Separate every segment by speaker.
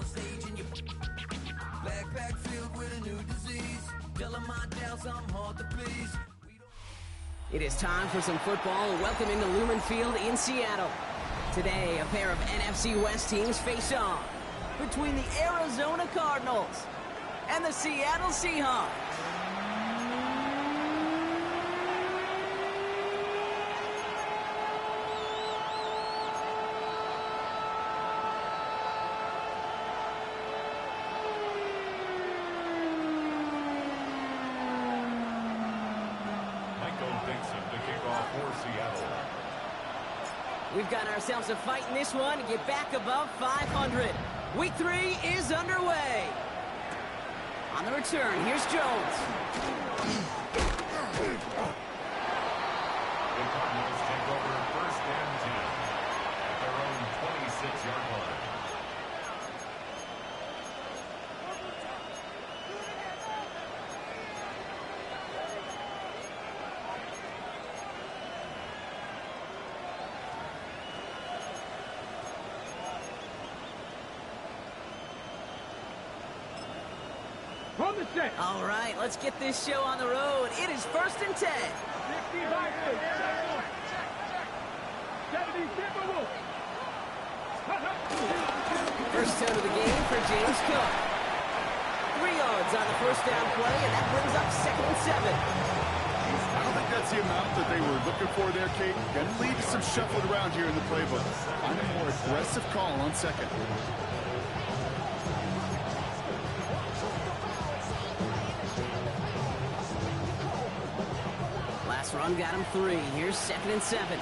Speaker 1: on stage and your backpack filled with a new disease. Tell 'em my doubts, I'm hard to please.
Speaker 2: It is time for some football. Welcome into Lumen Field in Seattle. Today, a pair of NFC West teams face off between the Arizona Cardinals and the Seattle Seahawks. We've got ourselves a fight in this one to get back above 500. Week 3 is underway. On the return, here's Jones.
Speaker 3: The Cardinals take over first and 10 at their own 26-yard line.
Speaker 2: All right, let's get this show on the road. It is first and 10. First down of the game for James Cook. 3 yards on the first down play, and that brings up second and 7.
Speaker 4: I don't think that's the amount that they were looking for there, Kate. Going to lead to some shuffling around here in the playbook. Find a more aggressive call on second.
Speaker 2: Last run got him 3. Here's second and 7.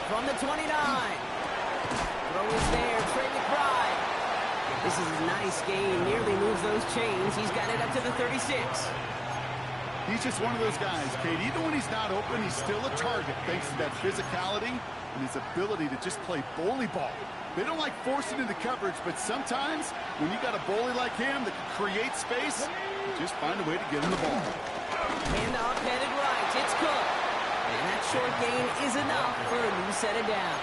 Speaker 2: From the 29. Throw is there. Trey McBride. This is a nice gain. Nearly moves those chains. He's got it up to the 36.
Speaker 4: He's just one of those guys, Kate. Even when he's not open, he's still a target thanks to that physicality and his ability to just play bully ball. They don't like forcing into coverage, but sometimes when you got a bully like him that can create space, just find a way to get him the ball.
Speaker 2: Handoff headed right. It's Cook. And that short gain is enough for a new set of downs.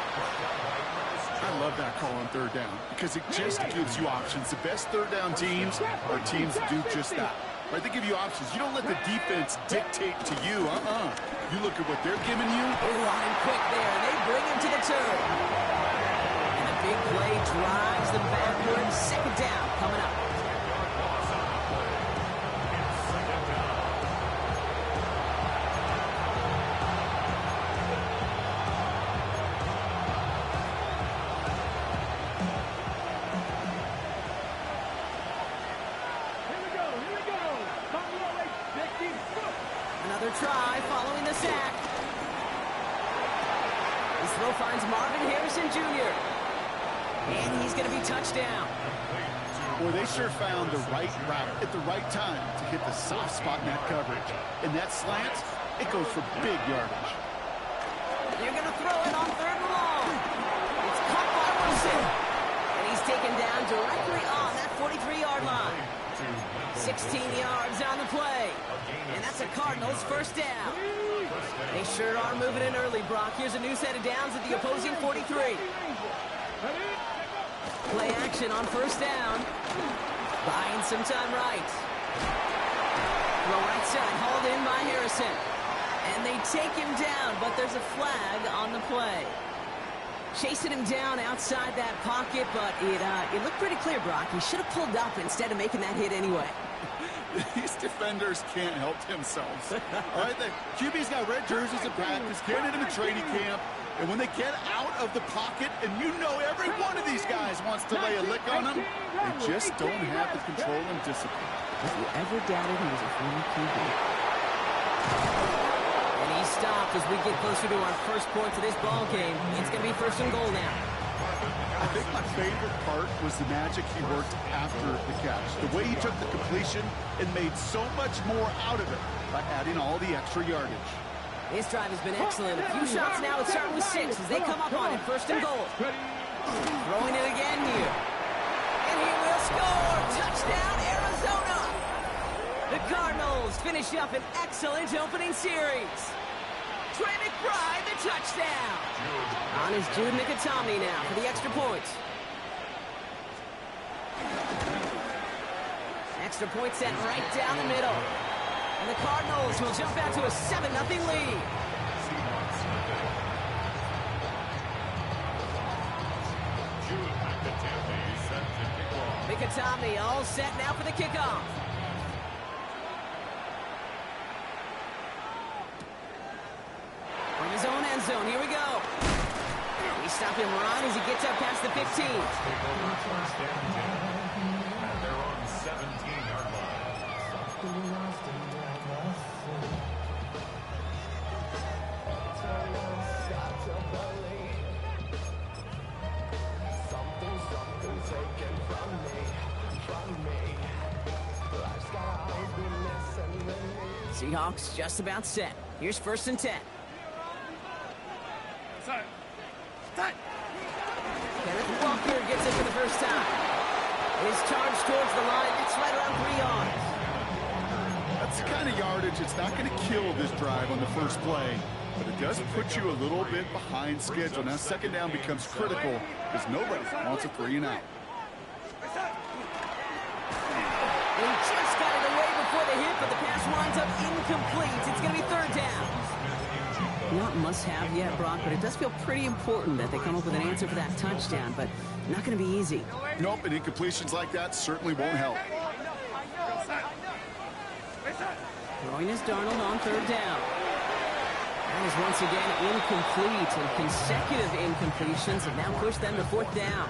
Speaker 4: I love that call on third down because it just gives you options. The best third down teams are teams that do just that. Right? They give you options. You don't let the defense dictate to you. You look at what they're giving you.
Speaker 2: Line quick there. They bring him to the turn. And a big play drives them backwards. Second down coming up. Another try following the sack. His throw finds Marvin Harrison Jr. And he's going to be touchdown.
Speaker 4: Boy, they sure found the right route at the right time to hit the soft spot in that coverage. And that slant, it goes for big yardage.
Speaker 2: They're going to throw it on third and long. It's caught by Wilson. And he's taken down directly on that 43-yard line. 16 yards on the play. And that's a Cardinals first down. They sure are moving in early, Brock. Here's a new set of downs at the opposing 43. Play action on first down. Buying some time right. The right side hauled in by Harrison. And they take him down, but there's a flag on the play. Chasing him down outside that pocket, but it looked pretty clear, Brock. He should have pulled up instead of making that hit anyway.
Speaker 4: These defenders can't help themselves. All right, the QB's got red jerseys in practice, carrying them in training camp, and when they get out of the pocket, and you know every one of these guys wants to lay a lick on them, they just don't have the control and discipline.
Speaker 2: If you ever doubted he was a former QB. And he stopped as we get closer to our first points of this ball game. It's going to be first and goal now.
Speaker 4: I think my favorite part was the magic he worked after the catch. The way he took the completion and made so much more out of it by adding all the extra yardage.
Speaker 2: This drive has been excellent. A few shots now. It's starting with 6 as they come up on it. First and goal. Throwing it again here. And he will score. Touchdown, Arizona. The Cardinals finish up an excellent opening series. Trey McBride, the touchdown. On is Jude Mikatami now for the extra point. Extra point set right down the middle. And the Cardinals will jump out to a 7-0 lead. Mikatami all set now for the kickoff. From his own end zone, here we go. We stop him right as he gets up past the 15.
Speaker 3: At their own 17-yard line.
Speaker 2: Seahawks just about set. Here's 1st and 10. Kenneth Walker gets it for the first time. His charge towards the line, it's right around 3 yards.
Speaker 4: That's the kind of yardage. It's not going to kill this drive on the first play, but it does put you a little bit behind schedule. Now 2nd down becomes critical because nobody wants a 3-and-out.
Speaker 2: He just got it away before the hit, but the pass winds up incomplete. It's going to be 3rd down. Not must-have yet, Brock, but it does feel pretty important that they come up with an answer for that touchdown, but not going to be easy.
Speaker 4: Nope, and incompletions like that certainly won't help.
Speaker 2: Throwing is Darnold on 3rd down. That is once again incomplete, and consecutive incompletions have now pushed them to 4th down.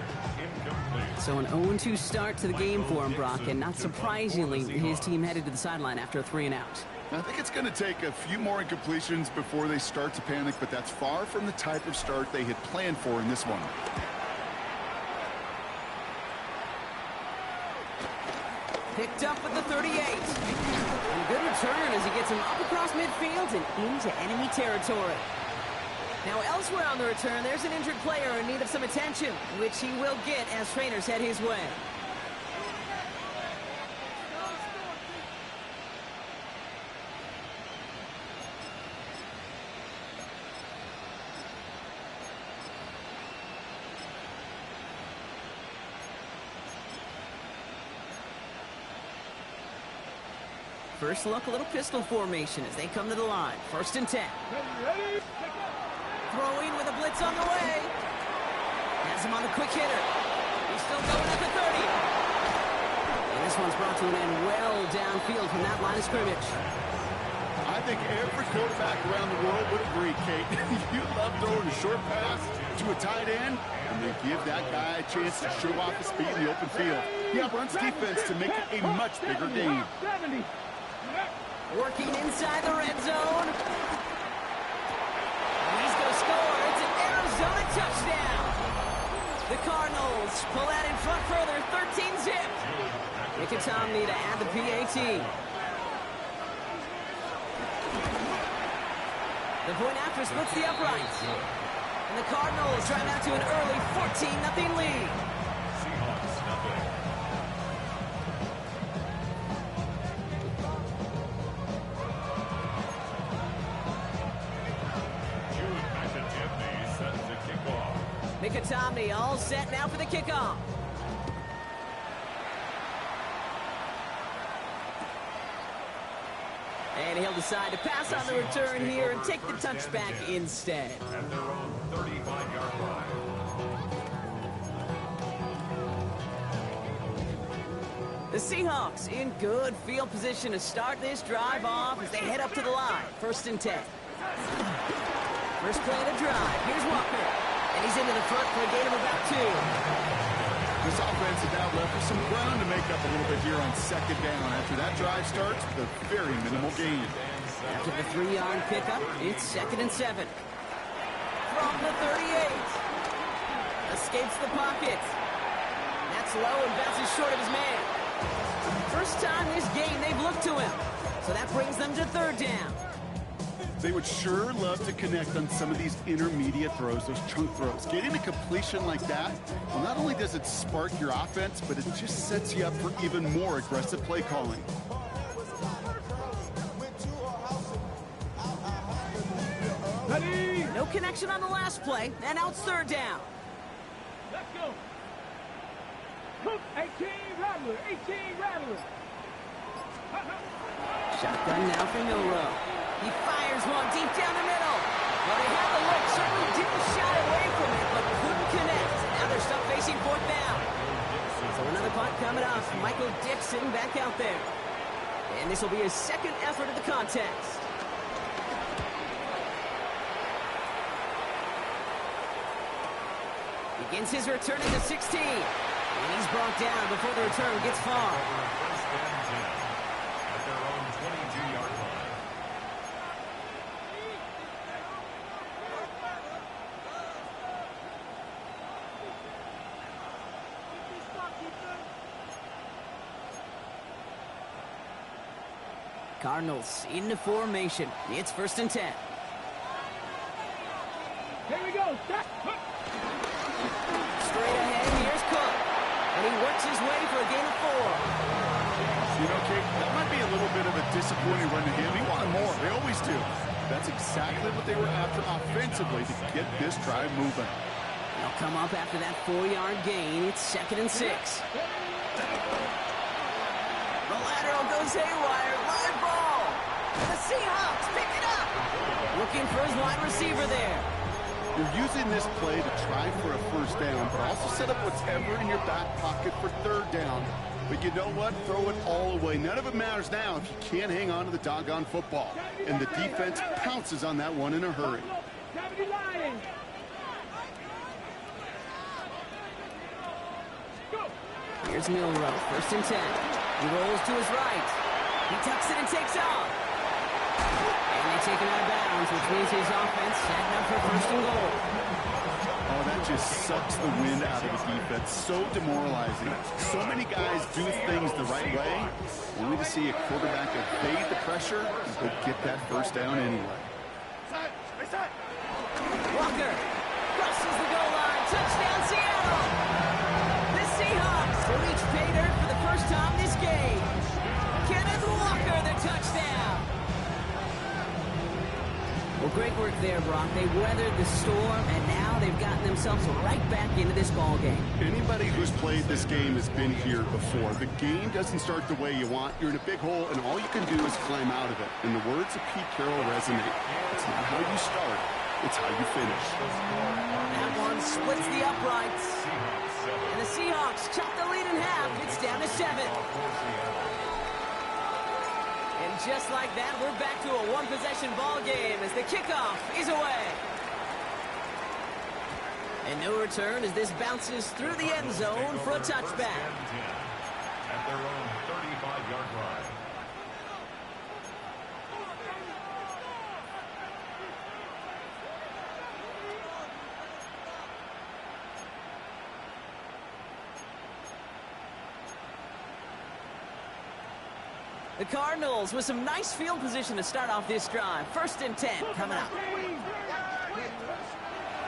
Speaker 2: So an 0-2 start to the game for him, Brock, and not surprisingly, his team headed to the sideline after a 3-and-out.
Speaker 4: I think it's going to take a few more incompletions before they start to panic, but that's far from the type of start they had planned for in this one.
Speaker 2: Picked up with the 38. And good return as he gets him up across midfield and into enemy territory. Now elsewhere on the return, there's an injured player in need of some attention, which he will get as trainers head his way. First look, a little pistol formation as they come to the line. 1st and 10. Throwing with a blitz on the way. Has him on a quick hitter. He's still going at the 30. And this one's brought to an end well downfield from that line of scrimmage.
Speaker 4: I think every quarterback around the world would agree, Kate. You love throwing a short pass to a tight end, and they give that guy a chance to show off his speed in the open field. He outruns defense to make it a much bigger game.
Speaker 2: Working inside the red zone. He's going to score. It's an Arizona touchdown. The Cardinals pull out in front further, 13-zip. Mikatami to add the PAT. The point after splits the uprights. And the Cardinals drive out to an early 14-0 lead.
Speaker 3: Seahawks nothing.
Speaker 2: Mikatami all set now for the kickoff. And he'll decide to pass on the return here and take the touchback instead.
Speaker 3: At their own 35-yard line.
Speaker 2: The Seahawks in good field position to start this drive off as they head up to the line. 1st and 10. First play of the drive. Here's Walker. And he's into the front for a gain of about 2.
Speaker 4: This offense is now left with some ground to make up a little bit here on 2nd down. After that drive starts with a very minimal gain.
Speaker 2: After the 3-yard pickup, it's 2nd and 7. From the 38. Escapes the pocket. That's low and bounces short of his man. First time this game they've looked to him. So that brings them to 3rd down.
Speaker 4: They would sure love to connect on some of these intermediate throws, those chunk throws. Getting a completion like that, well, not only does it spark your offense, but it just sets you up for even more aggressive play calling.
Speaker 2: No connection on the last play, and now it's third down.
Speaker 5: Let's go. 18 Rattler, 18 Rattler.
Speaker 2: Shotgun now for Milrow. He fires one deep down the middle. Well, they had the look, certainly didn't shy away from it, but couldn't connect. Now they're stuck facing fourth down. So another punt coming up. Michael Dixon back out there. And this will be his second effort of the contest. Begins his return at the 16. And he's brought down before the return gets far.
Speaker 3: First and 10 at their own 22-yard line.
Speaker 2: Cardinals into formation. It's first and 10.
Speaker 5: Here we go. Stop.
Speaker 2: Straight ahead, here's Cook. And he works his way for a gain of 4.
Speaker 4: You know, Kate, that might be a little bit of a disappointing run to him. He wanted more. They always do. That's exactly what they were after offensively to get this drive moving.
Speaker 2: They'll come up after that 4-yard gain. It's second and 6. The lateral goes haywire. Live ball. And the Seahawks pick it up. Looking for his wide receiver there.
Speaker 4: You're using this play to try for a first down, but also set up whatever in your back pocket for third down. But you know what? Throw it all away. None of it matters now if you can't hang on to the doggone football. And the defense pounces on that one in a hurry.
Speaker 2: Here's Milrow, first and 10. He rolls to his right. He tucks it and takes off. And they take him out of bounds, which means his offense setting up for first and goal.
Speaker 4: Oh, that just sucks the wind out of the defense. So demoralizing. So many guys do things the right way, only to see a quarterback evade the pressure and go get that first down anyway.
Speaker 2: Walker crosses the goal line. Touchdown, Seattle! The Seahawks will reach pay dirt for the first time this game. Kenneth Walker, the touchdown. Well, great work there, Brock. They weathered the storm, and now they've gotten themselves right back into this ball game.
Speaker 4: Anybody who's played this game has been here before. The game doesn't start the way you want. You're in a big hole, and all you can do is climb out of it. And the words of Pete Carroll resonate. It's not how you start, it's how you finish.
Speaker 2: That one splits the uprights. And the Seahawks chop the lead in half. It's down to 7. And just like that, we're back to a one-possession ball game as the kickoff is away. And no return as this bounces through the end zone for a touchback.
Speaker 3: At their own 35-yard line.
Speaker 2: The Cardinals with some nice field position to start off this drive. First and 10 coming up.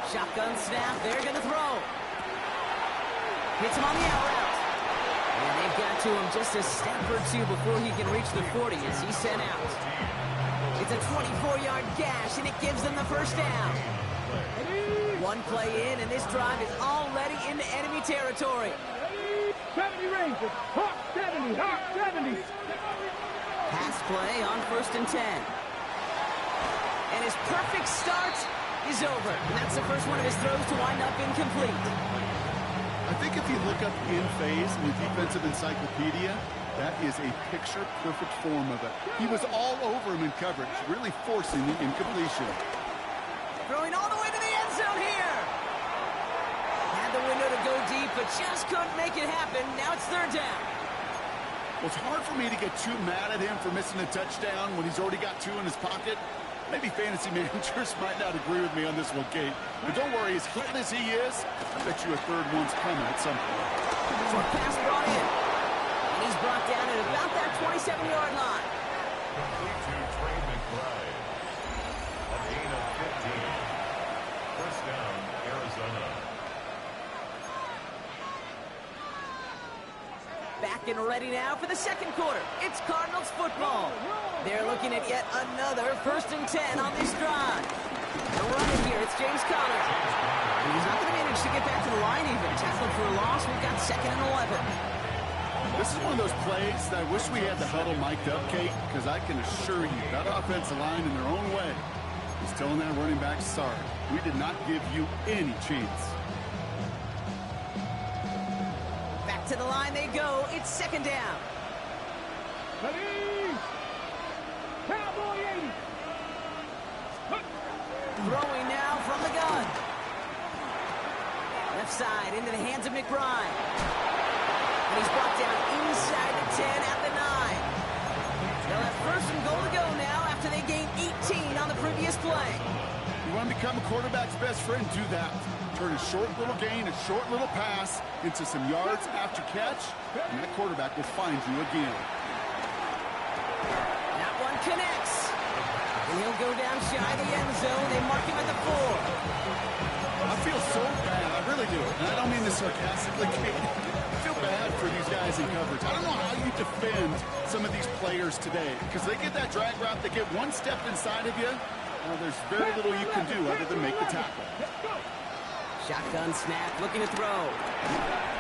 Speaker 2: Shotgun snap. They're going to throw. Hits him on the out route. And they've got to him just a step or two before he can reach the 40 as he's sent out. It's a 24-yard gash, and it gives them the first down. One play in, and this drive is already into enemy territory.
Speaker 5: 70 Rangers. Hawk 70. Hawk 70.
Speaker 2: Pass play on first and 10. And his perfect start is over. And that's the first one of his throws to wind up incomplete.
Speaker 4: I think if you look up in phase in the defensive encyclopedia, that is a picture-perfect form of it. He was all over him in coverage, really forcing the incompletion.
Speaker 2: Throwing all the way to the end zone here. Had the window to go deep, but just couldn't make it happen. Now it's third down.
Speaker 4: Well, it's hard for me to get too mad at him for missing a touchdown when he's already got 2 in his pocket. Maybe fantasy managers might not agree with me on this one, Kate. But don't worry, as hot as he is, I bet you a third one's coming at some point.
Speaker 2: Short pass brought in. And he's brought down at about that 27-yard line.
Speaker 3: Complete to Trey McBride. A gain of 15. First down, Arizona.
Speaker 2: Back and ready now for the second quarter. It's Cardinals football. They're looking at yet another first and 10 on this drive. They'll run it here. It's James Conner. And he's not going to manage to get back to the line even. Tackled for a loss. We've got 2nd and 11.
Speaker 4: This is one of those plays that I wish we had the huddle mic'd up, Kate, because I can assure you that offensive line in their own way is telling that running back, sorry, we did not give you any chance.
Speaker 2: Back to the line they go. It's 2nd down.
Speaker 5: Ready? Cowboy 80.
Speaker 2: Throwing now from the gun. Left side into the hands of McBride. And he's brought down inside the 10 at the 9. They'll have 1st and goal to go now after they gained 18 on the previous play.
Speaker 4: You want to become a quarterback's best friend, do that. Turn a short little gain, a short little pass into some yards after catch, and that quarterback will find you again.
Speaker 2: That one connects. And he'll go down shy of the end zone. They mark him at the 4.
Speaker 4: I feel so bad. I really do. And I don't mean this sarcastically, Kate. I feel bad for these guys in coverage. I don't know how you defend some of these players today because they get that drag route, they get one step inside of you. Well, there's very little you can do other than make the tackle.
Speaker 2: Shotgun snap, looking to throw.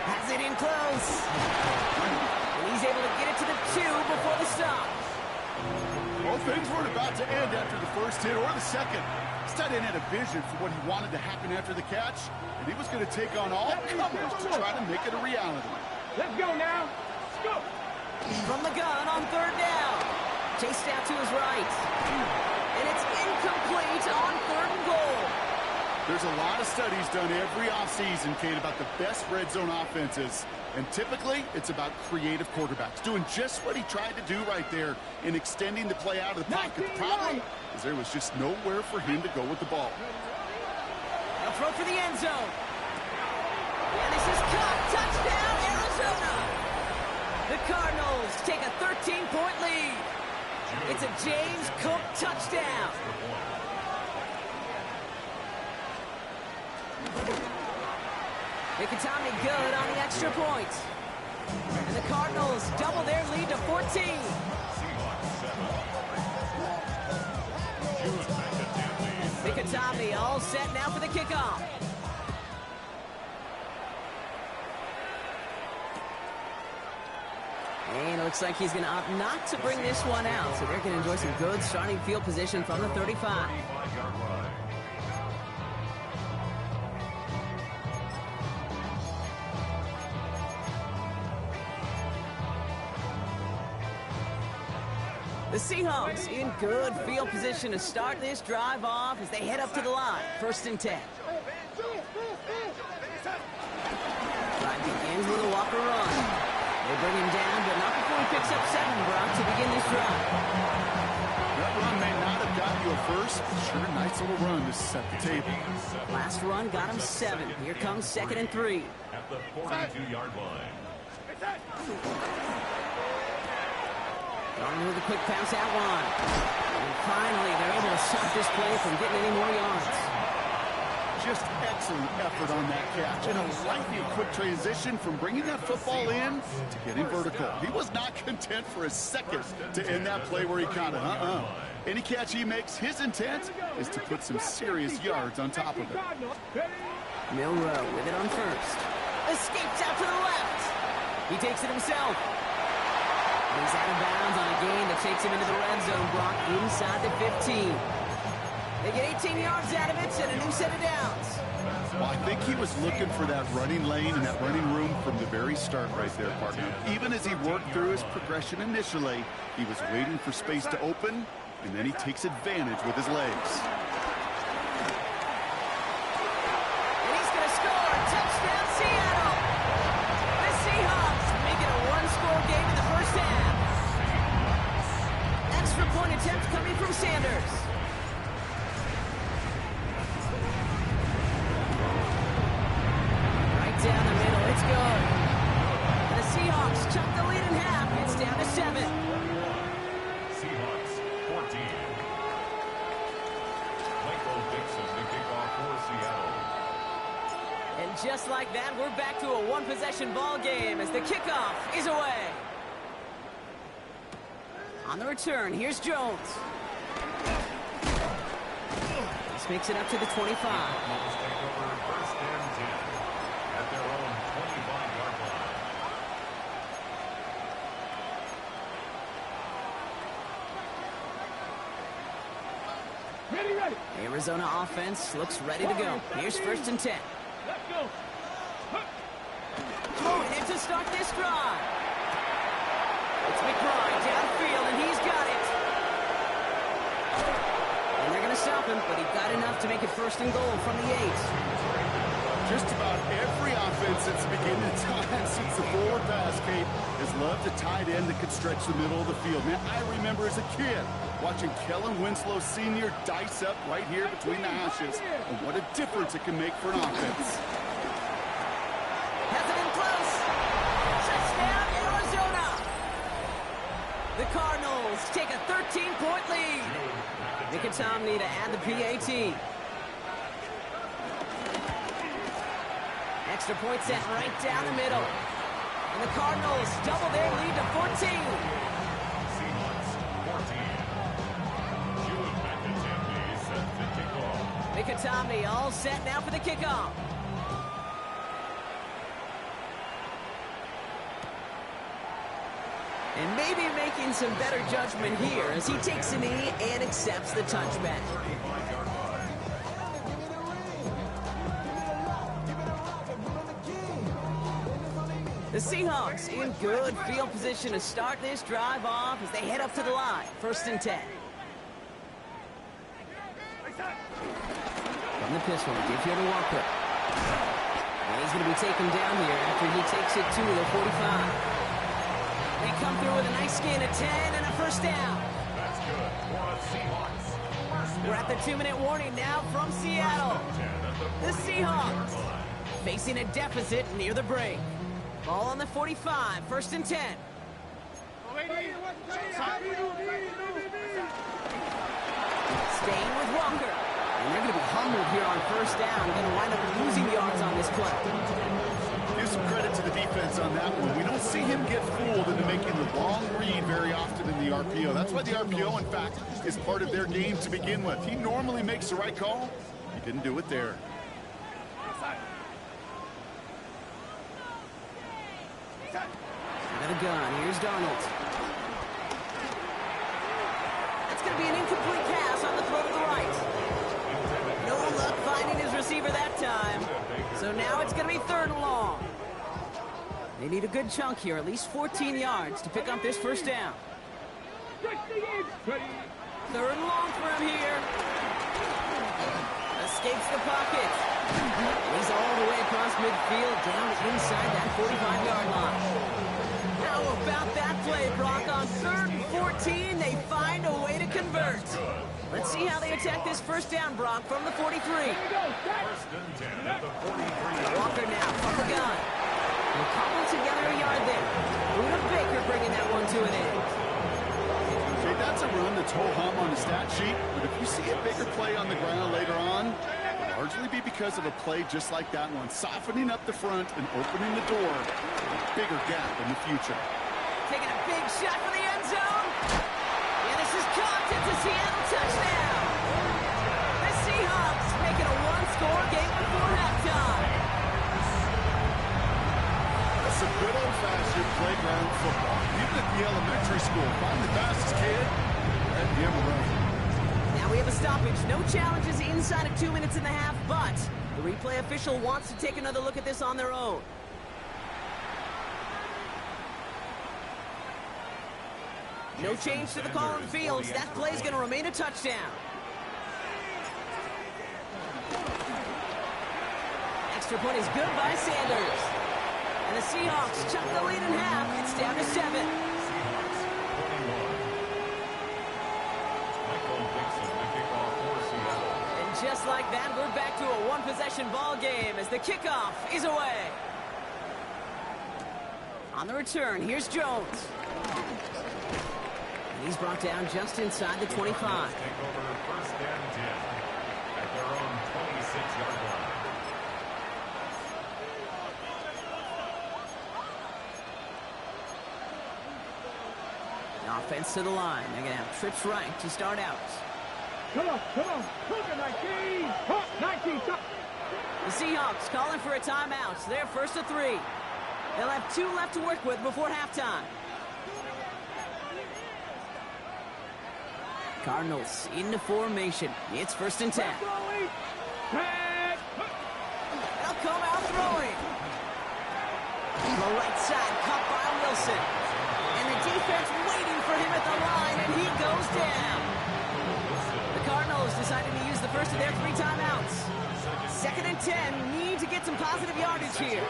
Speaker 2: Has it in close. And he's able to get it to the 2 before the stop.
Speaker 4: Well, things weren't about to end after the first hit or the second. This tight end had a vision for what he wanted to happen after the catch, and he was going to take on all comers to try to make it a reality.
Speaker 5: Let's go now. Let's go.
Speaker 2: From the gun on 3rd down. Chased out to his right. And it's incomplete on 3rd and goal.
Speaker 4: There's a lot of studies done every offseason, Kate, about the best red zone offenses. And typically, it's about creative quarterbacks, doing just what he tried to do right there in extending the play out of the pocket. The problem is there was just nowhere for him to go with the ball.
Speaker 2: They'll throw for the end zone. And this is caught. Touchdown, Arizona. The Cardinals take a 13-point lead. It's a James Cook touchdown. Mikatami good on the extra point. And the Cardinals double their lead to 14. Mikatami all set now for the kickoff. And it looks like he's going to opt not to bring this one out. So they're going to enjoy some good starting field position from the 35. The Seahawks in good field position to start this drive off as they head up to the line. 1st and 10. Drive begins with a Walker run. They bring him down, but not before he picks up 7, Brock, to begin this drive.
Speaker 4: That run may not have gotten you a first, but sure, nice little run to set the table.
Speaker 2: Last run got him 7. Here comes 2nd and 3.
Speaker 3: At the 42-yard line.
Speaker 2: Going with a quick pass out one. And finally, they're able to stop this play from getting any more yards.
Speaker 4: Just excellent effort on that catch. And a lightning quick transition from bringing that football in to getting vertical. He was not content for a second to end that play where he caught it. Any catch he makes, his intent is to put some serious yards on top of it.
Speaker 2: Milrow with it on 1st. Escapes out to the left. He takes it himself. He's out of bounds on a gain that takes him into the red zone, Brock, inside the 15. They get 18 yards out of it and a new set of downs.
Speaker 4: Well, I think he was looking for that running lane and that running room from the very start right there, partner. Even as he worked through his progression initially, he was waiting for space to open, and then he takes advantage with his legs.
Speaker 2: And he's going to score. Touchdown, Seattle. The Seahawks make it a one-score game in the first half. Extra point attempt coming from Sanders. Right down the middle. It's good. And the Seahawks chop the lead in half. It's down to 7.
Speaker 3: Seahawks 14. Michael Dixon, the kickoff for Seattle.
Speaker 2: And just like that, we're back to a one-possession ball game as the kickoff is away. On the return, here's Jones. This makes it up to the 25.
Speaker 3: Take over first and 10 at their own 25-yard line.
Speaker 5: Ready.
Speaker 2: Arizona offense looks ready to go. Here's first and 10.
Speaker 5: Let's go.
Speaker 2: Throwing it to start this drive. It's McBride downfield, and he's got it. And they're going to stop him, but he got enough to make it first and goal from the 8.
Speaker 4: Just about every offense since the beginning of time, since the forward pass, Kate, has loved a tight end that could stretch the middle of the field. Man, I remember as a kid watching Kellen Winslow Sr. dice up right here between the hashes. And what a difference it can make for an offense.
Speaker 2: Has it in close. Touchdown, Arizona. The Cardinals take a 13-point lead. Nicotomney to add the PAT. Extra point set right down the middle. And the Cardinals double their lead to 14.
Speaker 3: Seahawks 14. Jude McIntyre set to kick off.
Speaker 2: Nicotomney all set now for the kickoff. And maybe making some better judgment here as he takes a knee and accepts the touchback.
Speaker 3: 35-yard line.
Speaker 2: The Seahawks in good field position to start this drive off as they head up to the line. First and 10. From the pistol, give here to Walker. And he's going to be taken down here after he takes it to the 45. They come through with a nice gain of 10 and a first down.
Speaker 3: That's good for the Seahawks.
Speaker 2: We're at the 2-minute warning now from Seattle. The Seahawks facing a deficit near the break. Ball on the 45, first and 10. Staying with Walker. And they're going to be humbled here on first down. Going to wind up losing yards on this play.
Speaker 4: Give some credit to the defense on that one. We don't see him get fooled into making the long read very often in the RPO. That's why the RPO, in fact, is part of their game to begin with. He normally makes the right call. He didn't do it there.
Speaker 2: Out of the gun. Here's Darnold. That's going to be an incomplete pass on the throw to the right. No luck finding his receiver that time. So now it's going to be third and long. They need a good chunk here, at least 14 yards to pick up this first down. Third and long for him here. Escapes the pocket. And he's all the way across midfield, down inside that 45-yard line. How about that play, Brock? On third and 14, they find a way to convert. Let's see how they attack this first down, Brock, from the 43.
Speaker 3: First and 10 at the 43.
Speaker 2: Walker now from the gun. They'll cobble together a yard there. Buda Baker bringing that one to an end.
Speaker 4: Okay, that's a run that's ho-hum on the stat sheet, but if you see a bigger play on the ground later on, it'll largely be because of a play just like that one, softening up the front and opening the door for a bigger gap in the future.
Speaker 2: Taking a big shot for the end zone. And this is caught. It's a Seattle touchdown. The Seahawks make it a one-score game before halftime.
Speaker 4: That's some good old-fashioned playground football. Even at the elementary school, find the fastest kid, let him run.
Speaker 2: Now we have a stoppage. No challenges inside of 2 minutes and a half, but the replay official wants to take another look at this on their own. No change to the call on the field. That play is going to remain a touchdown. Extra point is good by Sanders. And the Seahawks chuck the lead in half. It's down to 7.
Speaker 3: Seahawks 21. Michael Dixon to kick off for Seattle.
Speaker 2: And just like that, we're back to a one-possession ball game as the kickoff is away. On the return, here's Jones. And he's brought down just inside the 25.
Speaker 3: Take over first and 10 at their own 26-yard line.
Speaker 2: Offense to the line. They're going to have trips right to start out.
Speaker 5: Come on. Look at 19. Hawk, 19. Stop.
Speaker 2: The Seahawks calling for a timeout. So they're first to 3. They'll have 2 left to work with before halftime. Cardinals into formation. It's first and 10. They'll come out throwing. The right side cut by Wilson. And the defense waiting for him at the line, and he goes down. The Cardinals decided to use the first of their 3 timeouts. Second and 10, need to get some positive yardage here.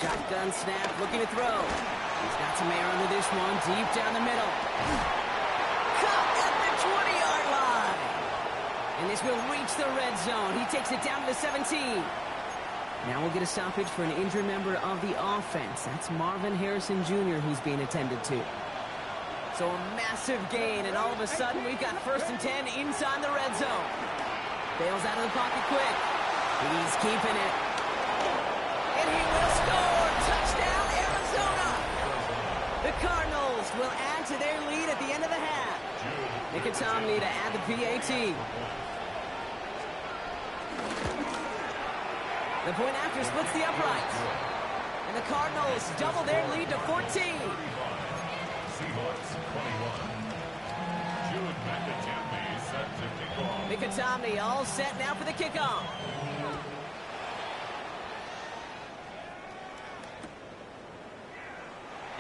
Speaker 2: Shotgun snap, looking to throw. He's got some air under this one, deep down the middle. Caught at the 20-yard line. And this will reach the red zone. He takes it down to the 17. Now we'll get a stoppage for an injured member of the offense. That's Marvin Harrison Jr. who's being attended to. So a massive gain, and all of a sudden we've got first and 10 inside the red zone. Bails out of the pocket quick. He's keeping it. And he will score! Touchdown, Arizona! The Cardinals will add to their lead at the end of the half. Nicotomney to add the PAT. The point after splits the uprights. And the Cardinals double their lead to 14.
Speaker 3: Seahawks 21. Jude Nicotomney set to kick off.
Speaker 2: Nicotomney all set now for the kickoff.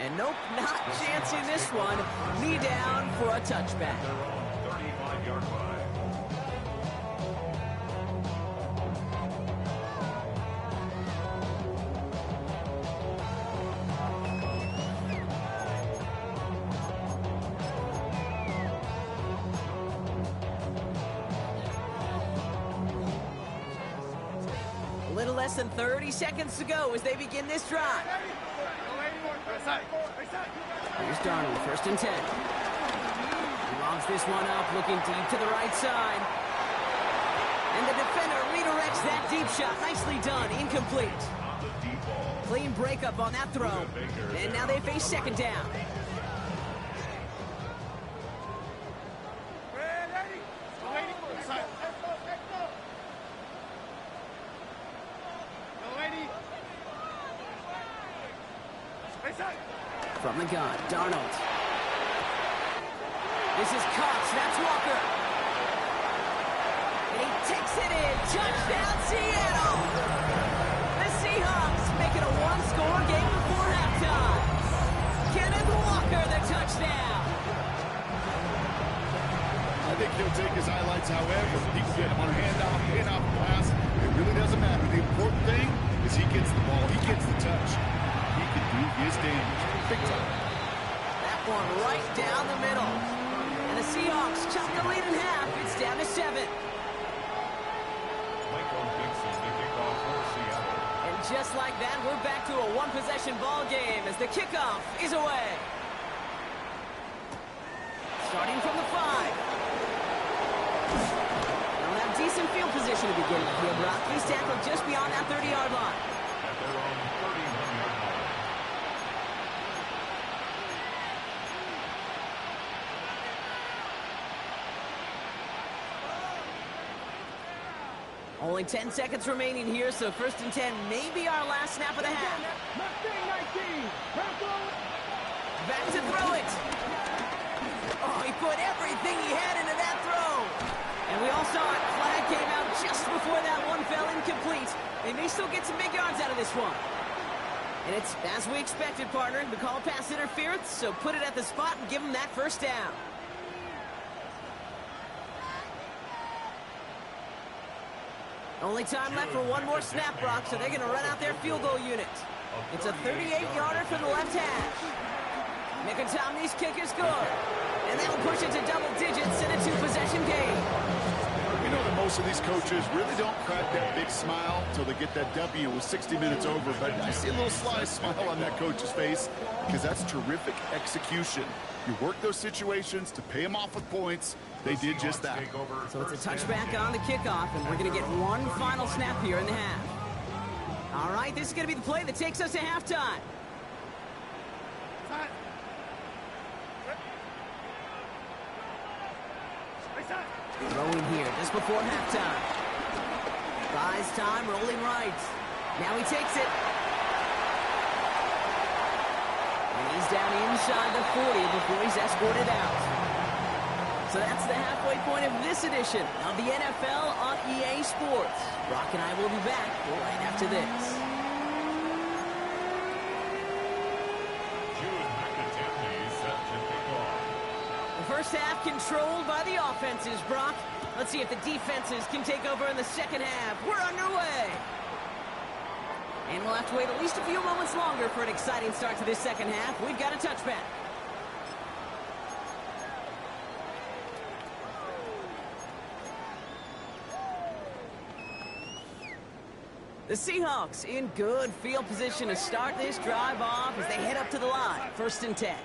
Speaker 2: And nope, not chancing this one. Knee down for a touchback.
Speaker 3: Their own 35-yard line.
Speaker 2: A little less than 30 seconds to go as they begin this drive. Here's Darnold, first and 10. He lobs this one up, looking deep to the right side. And the defender redirects that deep shot. Nicely done, incomplete. Clean breakup on that throw. And now they face second down. From the gun, Darnold. This is Cox, that's Walker. And he takes it in. Touchdown, Seattle! The Seahawks make it a one-score game before halftime. Kenneth Walker, the touchdown.
Speaker 4: I think he'll take his highlights however. He can get him on a handoff pass. It really doesn't matter. The important thing is he gets the ball. He gets the touch. He can do his damage. Big time.
Speaker 2: That one right down the middle. And the Seahawks chop the lead in half. It's down to 7.
Speaker 3: Michael Dixon to kick off for Seattle.
Speaker 2: And just like that, we're back to a one-possession ball game as the kickoff is away. Starting from the 5. They'll have decent field position to begin with here, Brock. He's tackled just beyond that 30-yard line.
Speaker 3: At their own 31-yard line.
Speaker 2: Only 10 seconds remaining here, so first and 10 may be our last snap of the half. Back to throw it. Oh, he put everything he had into that throw. And we all saw it. Flag came out just before that one fell incomplete. They may still get some big yards out of this one. And it's as we expected, partner. The call pass interference, so put it at the spot and give them that first down. Only time left for one more snap, Brock, so they're going to run out their field goal unit. It's a 38-yarder from the left hash. Nicotomney's kick is good. And that'll push it to double digits in a 2-possession game.
Speaker 4: You know that most of these coaches really don't crack that big smile until they get that W with 60 minutes over. But I see a little sly smile on that coach's face because that's terrific execution. You work those situations to pay them off with points. They did just that.
Speaker 2: So it's a touchback on the kickoff, and we're going to get one final snap here in the half. All right, this is going to be the play that takes us to halftime. Throwing here just before halftime. Buys time, rolling right. Now he takes it. And he's down inside the 40 before he's escorted out. So that's the halfway point of this edition of the NFL on EA Sports. Brock and I will be back right after this. First half controlled by the offenses, Brock. Let's see if the defenses can take over in the second half. We're underway. And we'll have to wait at least a few moments longer for an exciting start to this second half. We've got a touchback. The Seahawks in good field position to start this drive off as they head up to the line. 1st and 10.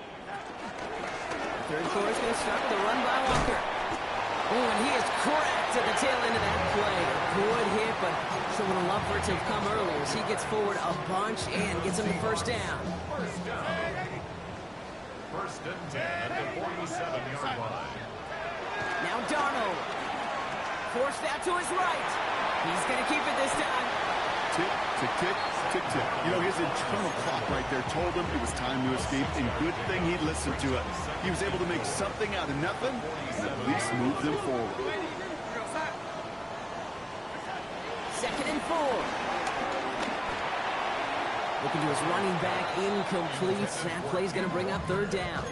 Speaker 2: Third quarter is going to start with a run by Walker. Oh, and he is cracked at the tail end of that play. A good hit, but someone would love for it to have come earlier as he gets forward a bunch and gets him the first down.
Speaker 3: First down. 1st and 10 at the 47-yard line.
Speaker 2: Now Darnold. Forced out to his right. He's going to keep it this time.
Speaker 4: Tick, tick, tick, tick, tick. You know, his internal clock right there told him it was time to escape, and good thing he listened to it. He was able to make something out of nothing, and at least move them forward.
Speaker 2: 2nd and 4. Looking to his running back, incomplete. That play's going to bring up 3rd down.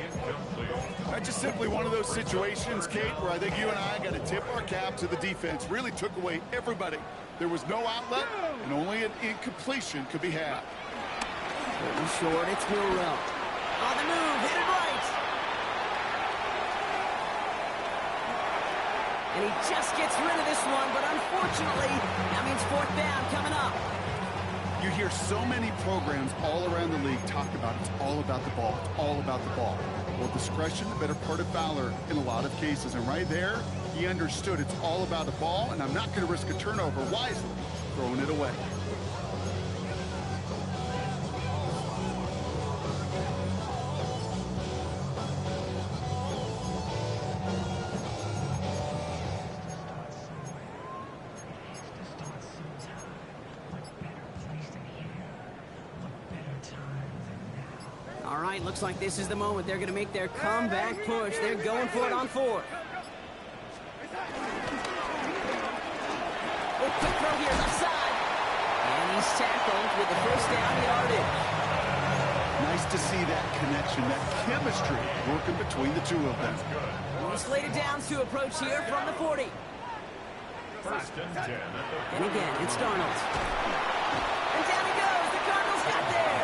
Speaker 4: That's just simply one of those situations, Kate, where I think you and I got to tip our cap to the defense. Really took away everybody. There was no outlet, and only an incompletion could be had.
Speaker 2: Pretty short, it's Milrow. On the move, hit it right. And he just gets rid of this one, but unfortunately, that means 4th down coming up.
Speaker 4: You hear so many programs all around the league talk about it's all about the ball. It's all about the ball. Well, discretion, the better part of valor in a lot of cases. And right there, he understood it's all about the ball, and I'm not going to risk a turnover wisely, throwing it away.
Speaker 2: All right, looks like this is the moment. They're going to make their comeback push. They're going for it on 4th. Oh, quick throw here, left side. And he's tackled with the first down yardage.
Speaker 4: Nice to see that connection, that chemistry working between the two of them.
Speaker 2: He's slated downs to approach here from the 40.
Speaker 3: 1st and 10 at the 40.
Speaker 2: And again, it's Darnold. And down he goes. The Cardinals got there.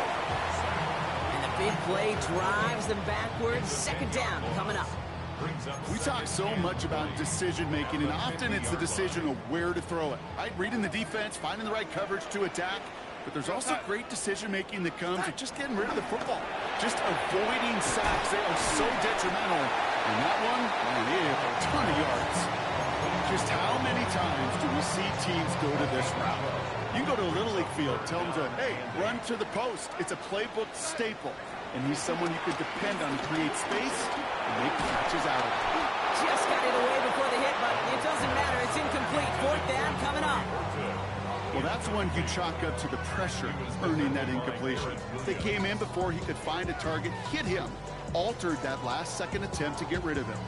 Speaker 2: And the big play drives them backwards. 2nd down coming up.
Speaker 4: We talk so much about decision-making, and often it's the decision of where to throw it. Right? Reading the defense, finding the right coverage to attack, but there's also great decision-making that comes with just getting rid of the football, just avoiding sacks. They are so detrimental. And that one, man, they have a ton of yards. Just how many times do we see teams go to this route? You go to a Little League field, tell them to, hey, run to the post. It's a playbook staple. And he's someone you can depend on to create space and make catches out of it.
Speaker 2: Just got it away before the hit, but it doesn't matter. It's incomplete. 4th down coming up.
Speaker 4: Well, that's one you chalk up to the pressure earning that incompletion. They came in before he could find a target, hit him, altered that last-second attempt to get rid of him.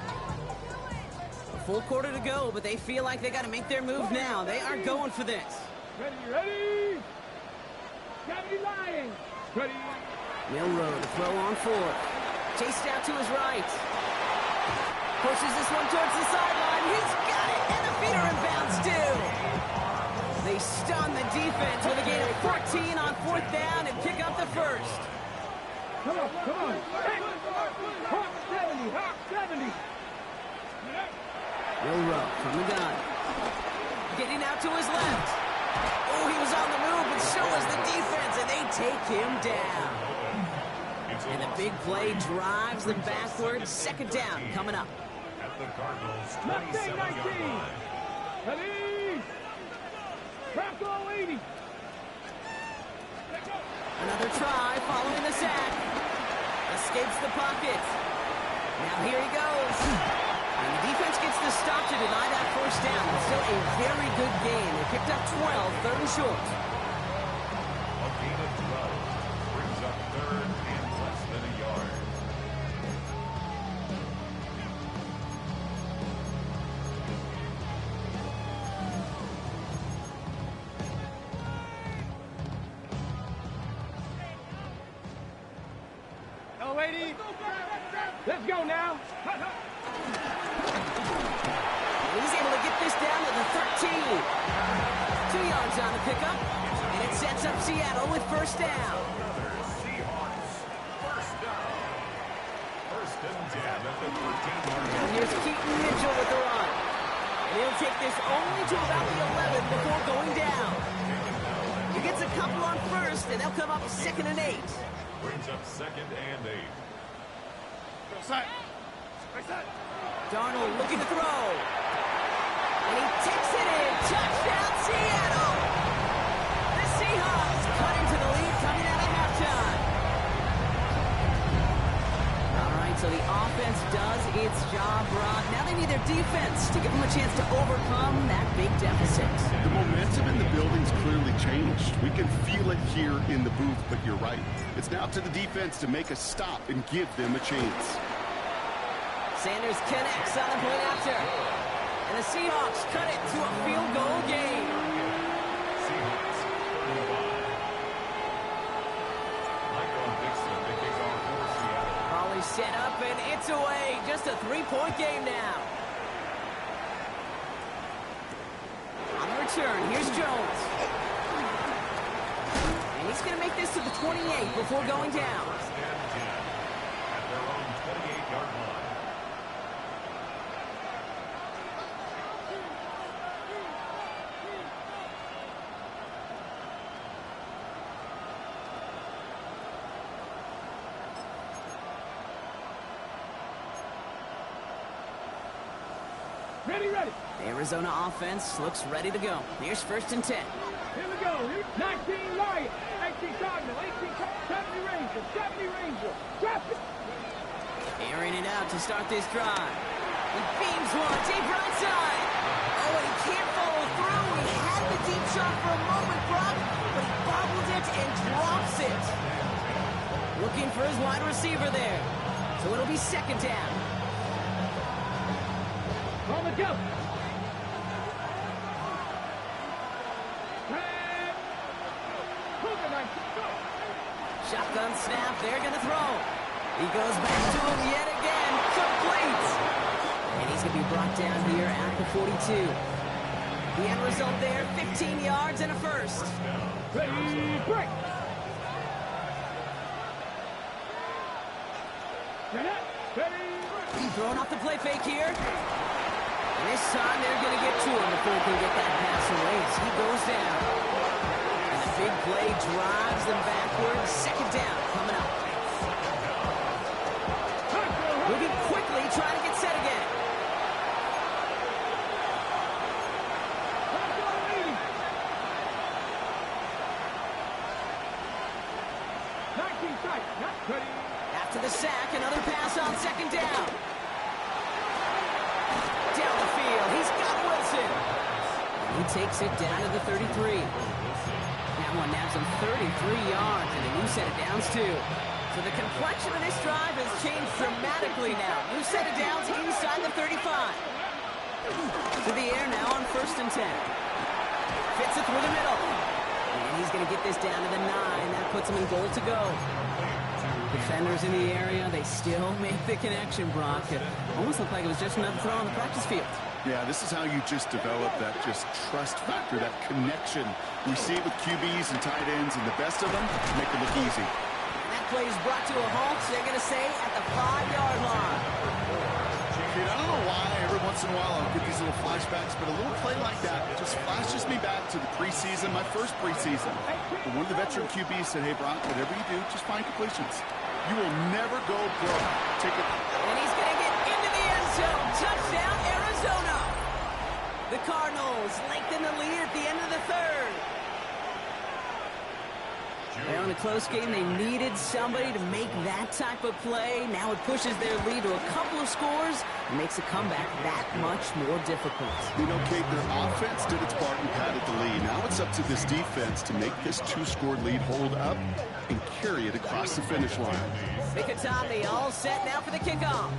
Speaker 2: A full quarter to go, but they feel like they got to make their move now. They are going for this.
Speaker 5: Ready? 70 Lions. Ready?
Speaker 2: Milrow to throw on 4th. Chased out to his right. Pushes this one towards the sideline. He's got it, and the feet are in bounds too. They stun the defense with a gain of 14 on 4th down and pick up the first.
Speaker 5: Come on. Hawk 70.
Speaker 2: Milrow from the gun. Getting out to his left. Oh, he was on the move, but so was the defense, and they take him down. And the big play drives them backwards. 2nd down coming up.
Speaker 3: At the Cardinals'
Speaker 5: Left
Speaker 3: 27-yard
Speaker 5: 19.
Speaker 3: line.
Speaker 5: Ready? Bronco 80.
Speaker 2: Another try following the sack. Escapes the pocket. Now here he goes. And the defense gets the stop deny that first down. It's still a very good game. They picked up 12, third and short.
Speaker 3: A gain of 12 brings up third and less than a yard.
Speaker 5: Let's go now.
Speaker 2: He's able to get this down to the 13. 2 yards on the pickup, and it sets up Seattle with first down.
Speaker 3: Seahawks, first down. First and 10 at the 13-yard
Speaker 2: And
Speaker 3: line.
Speaker 2: here's Keaton Mitchell with the run. And he'll take this only to about the 11 before going down. He gets a couple on first, and they'll come up second and 8.
Speaker 3: Brings up second and 8.
Speaker 2: Darnold looking to throw. And he takes it in. Touchdown, Seattle! The Seahawks cut into the lead coming out of halftime. All right, so the offense does its job, Brock. Now they need their defense to give them a chance to overcome that big deficit.
Speaker 4: The momentum in the building's clearly changed. We can feel it here in the booth, but you're right. It's now up to the defense to make a stop and give them a chance.
Speaker 2: Sanders connects on the point after. And the Seahawks cut it to a field goal game.
Speaker 3: Seahawks, 35. Michael Dixon, the kickoff for Seattle.
Speaker 2: Ball is set up, and it's away. Just a 3-point game now. On the return, here's Jones. And he's going to make this to the 28 before going down.
Speaker 3: First and 10 at their own 28-yard line.
Speaker 5: Ready.
Speaker 2: The Arizona offense looks ready to go. Here's first and 10.
Speaker 5: Here we go. 19 Lions, 18 Cardinal, 18 70 Rangers, 70 Rangers. Drop it.
Speaker 2: Airing it out to start this drive. He beams one, deep right side. Oh, and he can't follow through. He had the deep shot for a moment, Brock, but he bobbled it and drops it. Looking for his wide receiver there. So it'll be second down.
Speaker 5: On the go.
Speaker 2: Shotgun snap, they're going to throw. He goes back to him yet again, complete. And he's going to be brought down here at the 42. The end result there, 15 yards and a first.
Speaker 5: Ready, break. Ready,
Speaker 2: Throwing off the play fake here. And this time they're going to get to him before he can get that pass away as he goes down. And the big play drives them backwards. Second down coming up. Moving quickly, trying to get set again. After the sack, another pass on second down. Down the field, he's got Wilson. And he takes it down to the 33. That one nabs him 33 yards and a new set of downs too. So the complexion of this drive has changed dramatically now. New set of downs inside the 35. To the air now on first and 10. Fits it through the middle. And he's going to get this down to the 9. That puts him in goal to go. Defenders in the area, they still make the connection, Brock. It almost looked like it was just another throw on the practice field.
Speaker 4: Yeah, this is how you just develop that just trust factor, that connection. We see it with QBs and tight ends, and the best of them make it look easy.
Speaker 2: That play is brought to a halt, so they're going to say at the 5-yard line.
Speaker 4: Kid, I don't know why every once in a while I'll get these little flashbacks, but a little play like that just flashes me back to the preseason, my first preseason. But one of the veteran QBs said, hey, Brock, whatever you do, just find completions. You will never go broke. Take it.
Speaker 2: And he's going to get into the end zone. Touchdown, Arizona. The Cardinals lengthen the lead at the end of the third. They're in a close game. They needed somebody to make that type of play. Now it pushes their lead to a couple of scores and makes a comeback that much more difficult.
Speaker 4: You know, Kate, their offense did its part and padded the lead. Now it's up to this defense to make this two-score lead hold up and carry it across the finish line.
Speaker 2: Mikatami all set now for the kickoff.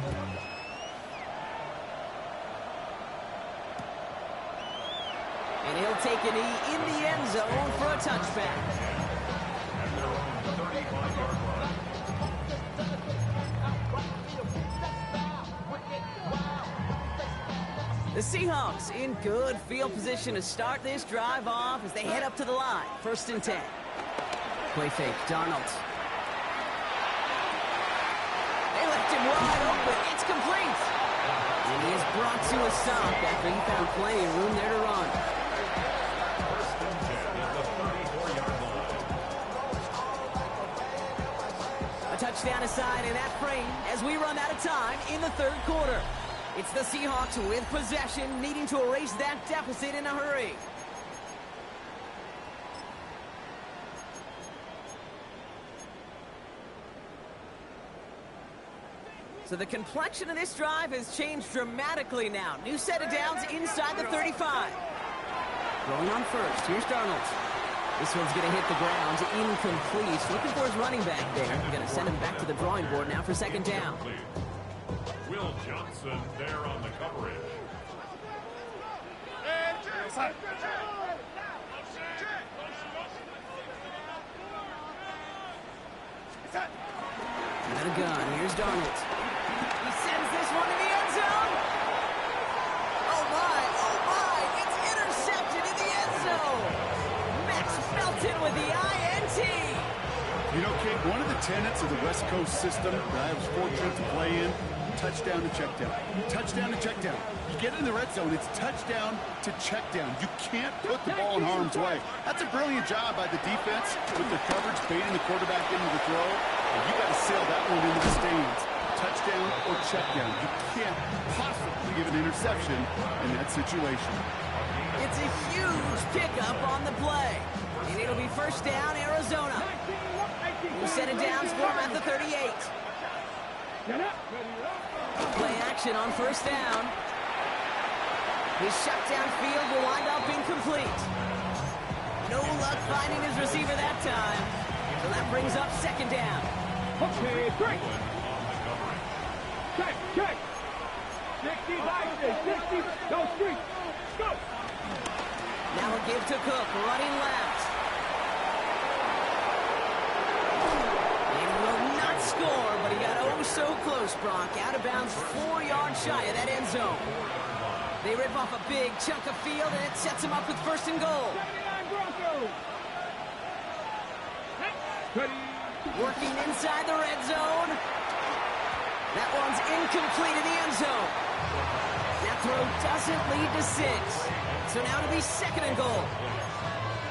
Speaker 2: And he'll take a knee in the end zone for a touchback.
Speaker 3: At their own 35-yard line.
Speaker 2: The Seahawks in good field position to start this drive off as they head up to the line. 1st and 10. Play fake, Darnold. They left him wide open. It's complete. And he is brought to a stop after he found plenty of room there to run. A touchdown aside in that frame as we run out of time in the 3rd quarter. It's the Seahawks with possession, needing to erase that deficit in a hurry. So the complexion of this drive has changed dramatically now. New set of downs inside the 35. Going on first. Here's Darnold. This one's going to hit the ground. Incomplete. Looking for his running back there. Going to send him back to the drawing board now for 2nd down.
Speaker 3: Will Johnson there on the coverage.
Speaker 2: Out of gun. Here's Darnold. He sends this one to the end zone. Oh my, it's intercepted in the end zone. Max Melton with the INT.
Speaker 4: You know, Kate, one of the tenets of the West Coast system that I was fortunate to play in, touchdown to check down. Touchdown to check down. You get in the red zone, it's touchdown to check down. You can't put the ball in harm's way. That's a brilliant job by the defense with the coverage, baiting the quarterback into the throw. And you got to sail that one into the stands. Touchdown or check down. You can't possibly give an interception in that situation.
Speaker 2: It's a huge pickup on the play. And it'll be 1st down, Arizona. We'll set it down for him at the 38. Play action on 1st down. His shutdown field will wind up incomplete. No luck finding his receiver that time. So that brings up 2nd down.
Speaker 5: Okay, great. Check. 60, 60, go street. Go.
Speaker 2: Now a give to Cook, running left. He will not score, but he got oh so close, Brock. Out of bounds, 4 yards shy of that end zone. They rip off a big chunk of field, and it sets him up with 1st and goal.
Speaker 5: 79 Broncos. Ready.
Speaker 2: Working inside the red zone. That one's incomplete in the end zone. That throw doesn't lead to 6. So now it'll be 2nd and goal.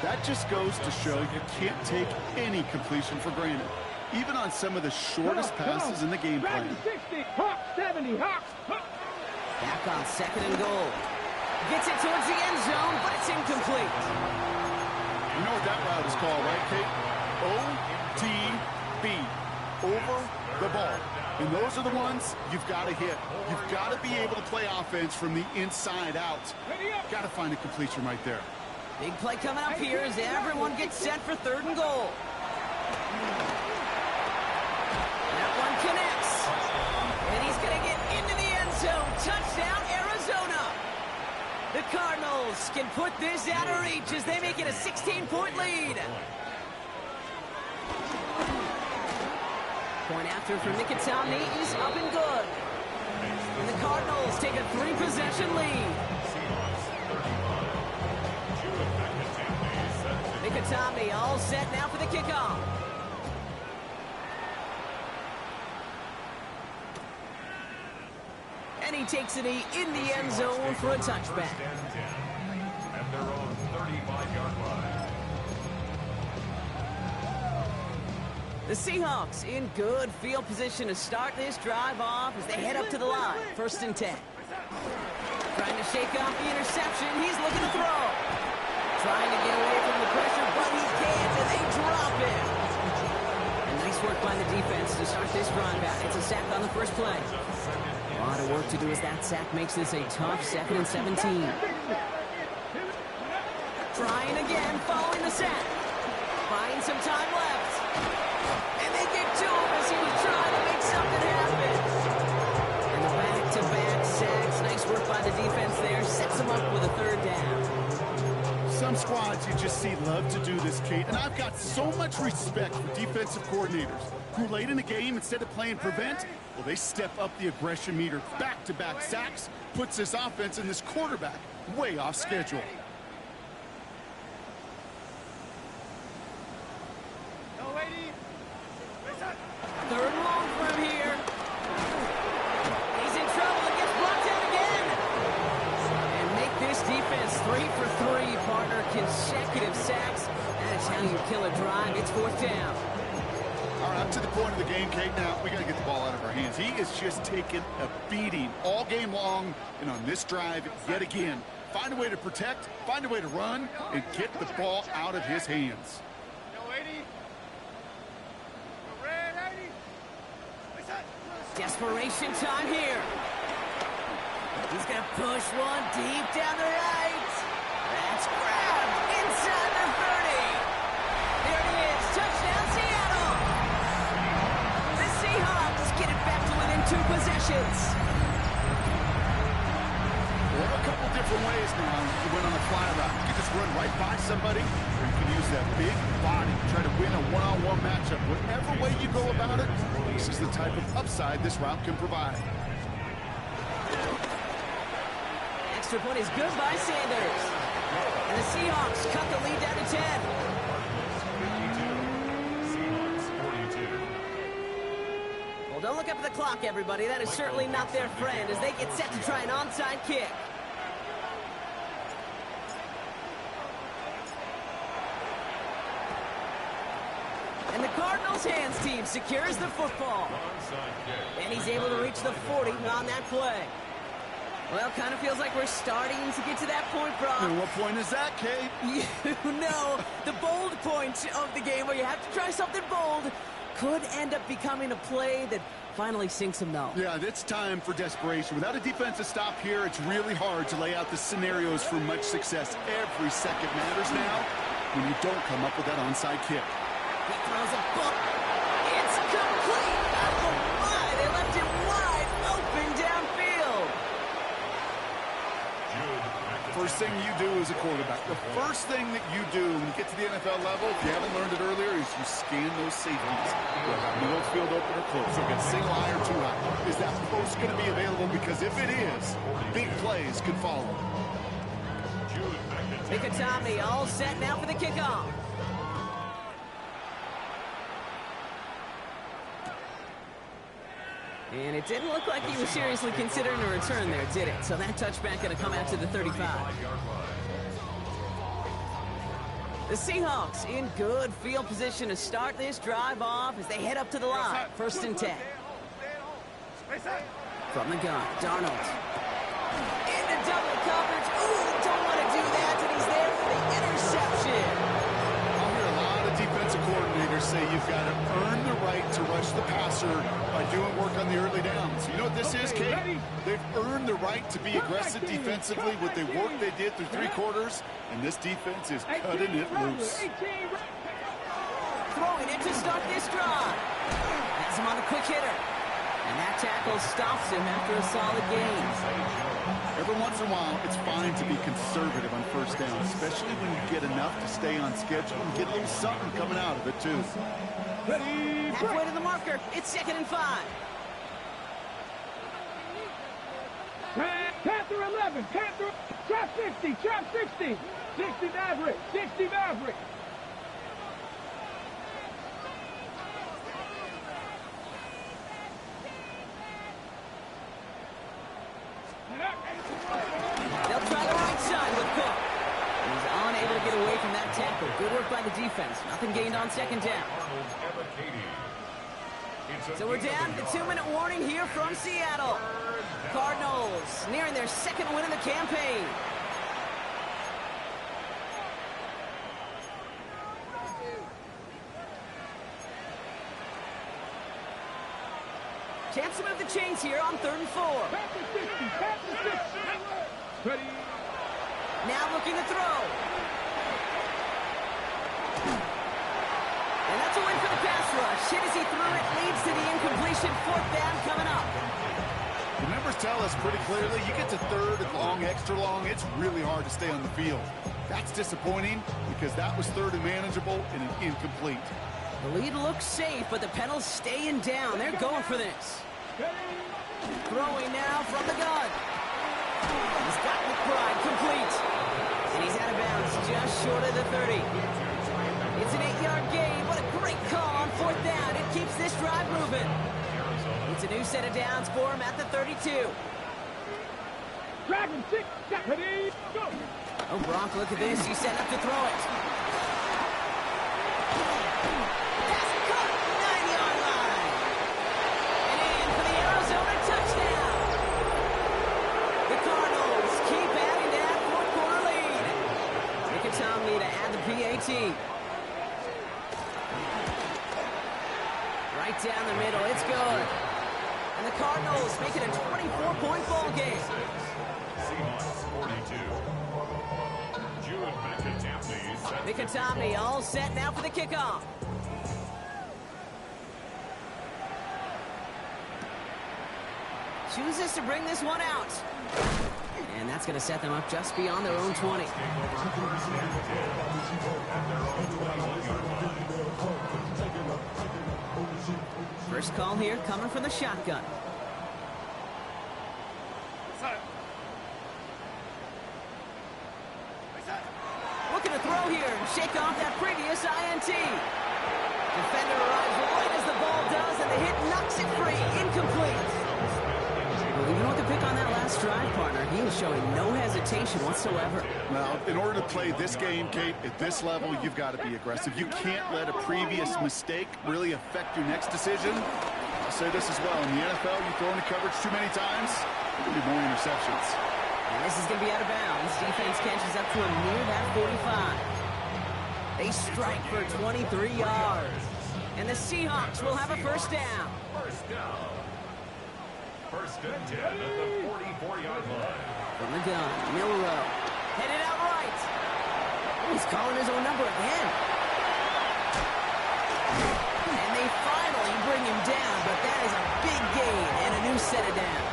Speaker 4: That just goes to show you can't take any completion for granted, even on some of the shortest passes in the game plan.
Speaker 5: 60, Hawk, 70, Hawk.
Speaker 2: Back on 2nd and goal. Gets it towards the end zone, but it's incomplete.
Speaker 4: You know what that route is called, right, Kate? OTB, over the ball. And those are the ones you've got to hit. You've got to be able to play offense from the inside out. Got to find a completion right there.
Speaker 2: Big play coming up here as everyone gets set for 3rd and goal. That one connects. And he's going to get into the end zone. Touchdown, Arizona. The Cardinals can put this out of reach as they make it a 16-point lead. Point after for Mikatami is up and good. And the Cardinals take a 3-possession lead. Mikatami all set now for the kickoff. And he takes it in the end zone for a touchback.
Speaker 3: At their own 35-yard line.
Speaker 2: The Seahawks in good field position to start this drive off as they head up to the line. 1st and 10. Trying to shake off the interception. He's looking to throw. Trying to get away from the pressure, but he can't, and they drop it. And nice work by the defense to start this drive out. It's a sack on the first play. A lot of work to do as that sack makes this a tough 2nd and 17. Trying again, following the sack. Buying some time left. And they get to him as he was trying to make something happen. And the back-to-back sacks. Nice work by the defense there. Sets them up with a 3rd down.
Speaker 4: Some squads you just see love to do this, Kate, and I've got so much respect for defensive coordinators who late in the game, instead of playing prevent, well, they step up the aggression meter. Back-to-back sacks puts this offense and this quarterback way off schedule.
Speaker 2: Third and long for him here. He's in trouble and gets brought down again. And make this defense 3 for 3, partner. Consecutive sacks. That is how you kill a drive. It's 4th down.
Speaker 4: All right, up to the point of the game, Kate, now we got to get the ball out of our hands. He is just taking a beating all game long, and on this drive, yet again, find a way to protect, find a way to run, and get the ball out of his hands.
Speaker 2: Desperation time here. He's going to push one deep down the right. That's grabbed inside the 30. There it is. Touchdown, Seattle. The Seahawks get it back to within 2 possessions.
Speaker 4: There are a couple different ways now to win on a fly route. You can just run right by somebody, or you can use that big body to try to win a one-on-one matchup. Whatever way you go about it, this is the type of upside this route can provide.
Speaker 2: Extra point is good by Sanders. And the Seahawks cut the lead down to 10.
Speaker 3: Seahawks 42.
Speaker 2: Well, don't look up at the clock, everybody. That is certainly not their friend as they get set to try an onside kick. And the Cardinals' hands team secures the football. And he's able to reach the 40 on that play. Well, kind of feels like we're starting to get to that point, Brock.
Speaker 4: And what point is that, Kate?
Speaker 2: You know, the bold point of the game where you have to try something bold could end up becoming a play that finally sinks him though.
Speaker 4: Yeah, it's time for desperation. Without a defensive stop here, it's really hard to lay out the scenarios for much success. Every second matters now when you don't come up with that onside kick.
Speaker 2: He throws a book. It's complete. Oh my, they left it wide open downfield.
Speaker 4: First thing you do as a quarterback, the first thing that you do when you get to the NFL level, if you haven't learned it earlier, is you scan those safeties. Middle field open or close. So get single eye or two eye. Is that post going to be available? Because if it is, big plays can follow.
Speaker 2: Mikatami all set now for the kickoff. And it didn't look like he was seriously considering a return there, did it? So that touchback going to come out to the 35. The Seahawks in good field position to start this drive off as they head up to the line. 1st and 10. From the gun, Darnold. Into double coverage. Ooh, don't want to do that, and he's there for the interception.
Speaker 4: I'll hear a lot of defensive coordinators say you've got to earn the right to rush the passer by doing work on the early downs. You know what this is, Kate? They've earned the right to be aggressive defensively with the work they did through 3 quarters, and this defense is cutting it loose.
Speaker 2: Throwing it to start this drive. Has him on a quick hitter. And that tackle stops him after a solid gain.
Speaker 4: Every once in a while, it's fine to be conservative on 1st down, especially when you get enough to stay on schedule and get a little something coming out of it, too.
Speaker 2: Halfway to the marker. It's 2nd and 5.
Speaker 5: Panther 11, Panther, trap 60, trap 60. 60 Maverick, 60 Maverick.
Speaker 2: They'll try the right side with Cook. He's unable to get away from that tackle. Good work by the defense. Nothing gained on 2nd down. So we're down to the 2-minute warning here from Seattle. Cardinals nearing their 2nd win of the campaign. Chance to move the chains here on 3rd and 4.
Speaker 5: Tap the 60, tap the 60. Ready.
Speaker 2: Now looking to throw. And that's a win for the pass rush. Hit as he threw it, leads to the incompletion. 4th down coming up.
Speaker 4: The numbers tell us pretty clearly, you get to 3rd and long, extra long, it's really hard to stay on the field. That's disappointing because that was 3rd and manageable and an incomplete.
Speaker 2: The lead looks safe, but the pedals staying down. They're going for this. Throwing now from the gun. He's got McBride complete. And he's out of bounds just short of the 30. It's an 8-yard gain. What a great call on 4th down. It keeps this drive moving. It's a new set of downs for him at the 32.
Speaker 5: Dragon 6, ready, go.
Speaker 2: Oh, Brock, look at this. He's set up to throw it. Pass caught, 9-yard line. And in for the Arizona touchdown. The Cardinals keep adding to that 4th-quarter lead. Nicotomney to add the PAT. Right down the middle. It's good. And the Cardinals make it a 24-point ball game.
Speaker 3: Seahawks 42.
Speaker 2: Nicotomney all set now for the kickoff. Chooses to bring this one out. And that's going to set them up just beyond their own 20. First call here coming from the shotgun. Looking to throw here and shake off that previous INT. Defender arrives right as the ball does, and the hit knocks it free. Incomplete. Well, even with the pick on that last drive, partner, he was showing no hesitation whatsoever.
Speaker 4: Well, in order to play this game, Kate, at this level, you've got to be aggressive. You can't let a previous mistake really affect your next decision. I'll say this as well. In the NFL, you throw into coverage too many times, there'll be more interceptions.
Speaker 2: And this is going to be out of bounds. Defense catches up to him near that 45. They strike for 23 yards. And the Seahawks will have a first down.
Speaker 3: First down. 1st and 10 at the 44-yard line.
Speaker 2: From the gun, Milrow. Headed out right. He's calling his own number again. And they finally bring him down, but that is a big gain and a new set of downs.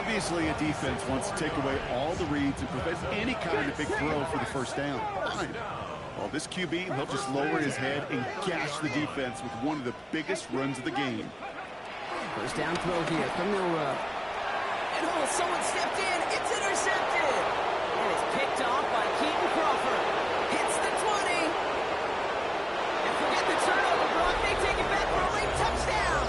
Speaker 4: Obviously, a defense wants to take away all the reads and prevent any kind of big throw for the first down. Fine. Well, this QB, he'll just lower his head and gash the defense with one of the biggest runs of the game.
Speaker 2: First down throw here from Milrow. And oh, someone stepped in. It's intercepted. And it's picked off by Keaton Crawford. Hits the 20. And forget the turnover block. They take it back for a late touchdown.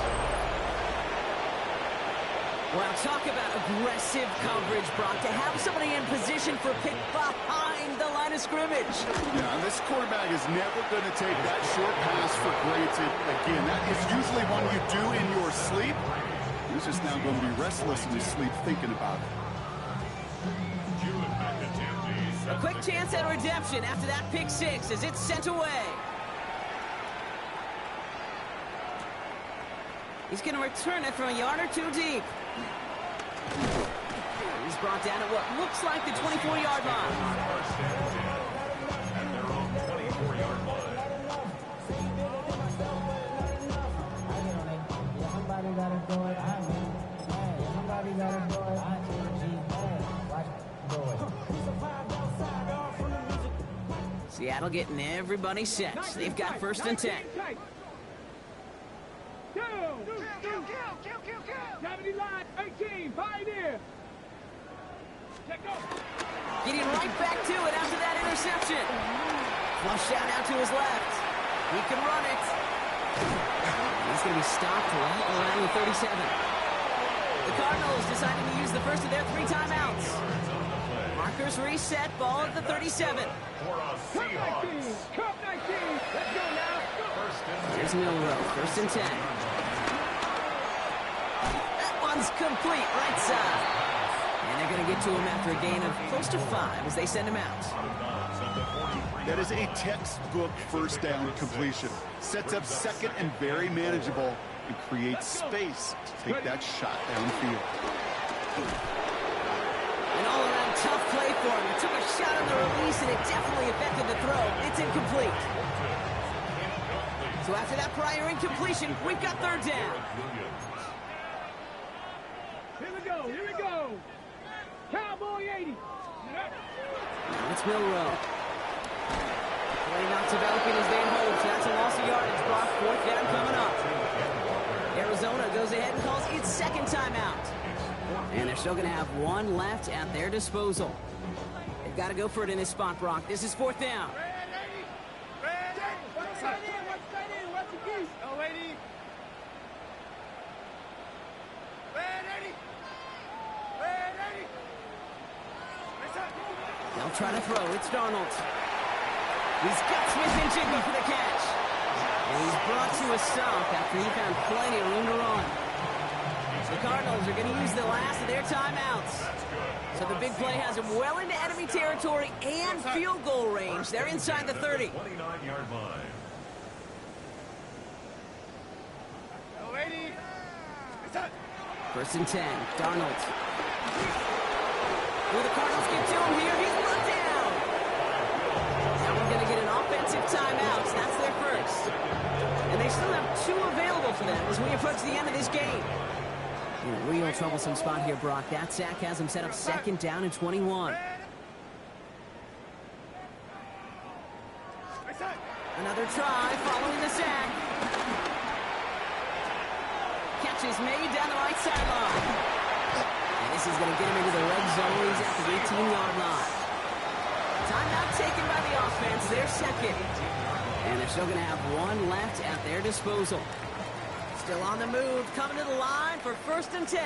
Speaker 2: Well, talk about aggressive coverage, Brock. To have somebody in position for a pick behind the line of scrimmage.
Speaker 4: Yeah, and this quarterback is never going to take that short pass for granted again. That is usually one you do in your sleep. He's just now going to be restless in his sleep thinking about it.
Speaker 2: A quick chance at redemption after that pick six as it's sent away. He's going to return it from a yard or two deep. He's brought down at what looks like the 24-yard line.
Speaker 3: At their own 24-yard line.
Speaker 2: Seattle getting everybody set. They've got 1st and 10.
Speaker 5: 70 line, 18, Pioneer.
Speaker 2: Getting right back to it after that interception. Flush out now to his left. He can run it. He's going to be stopped right around the 37. The Cardinals deciding to use the first of their 3 timeouts. Markers reset, ball at the 37.
Speaker 3: For us, Seahawks.
Speaker 5: Cup 19, let's go now.
Speaker 2: Here's Milrow, 1st and 10. That one's complete, right side. And they're going to get to him after a gain of close to 5 as they send him out.
Speaker 4: That is a textbook first down completion. Sets up second and very manageable. and create space to take that shot downfield.
Speaker 2: An all-around tough play for him. He took a shot on the release, and it definitely affected the throw. It's incomplete. So after that prior incompletion, we've got third down.
Speaker 5: Here we go, here we go. Cowboy 80.
Speaker 2: Now it's Milrow. Play not developing as they hope, so that's a loss of yardage. Brock, fourth down coming up. Arizona goes ahead and calls its second timeout. And they're still going to have one left at their disposal. They've got to go for it in this spot, Brock. This is fourth down. They'll try to throw. It's Darnold. He's got Smith and Jigby for the catch. And he's brought to a stop after he found plenty of room to run. The Cardinals are going to use the last of their timeouts. So the big play has them well into enemy territory and field goal range. They're inside the 30.
Speaker 3: 29-yard line.
Speaker 2: First and 10. Darnold. Will the Cardinals get to him here? He's brought down. Now we're going to get an offensive timeout. That's their first. And they still have two available for them as we approach the end of this game. In a real troublesome spot here, Brock. That sack has him set up second down and 21. Another try following the sack. Catch is made down the right sideline. And this is going to get him into the red zone. He's at the 18-yard line. Timeout taken by the offense. Their second. And they're still going to have one left at their disposal. Still on the move, coming to the line for first and 10.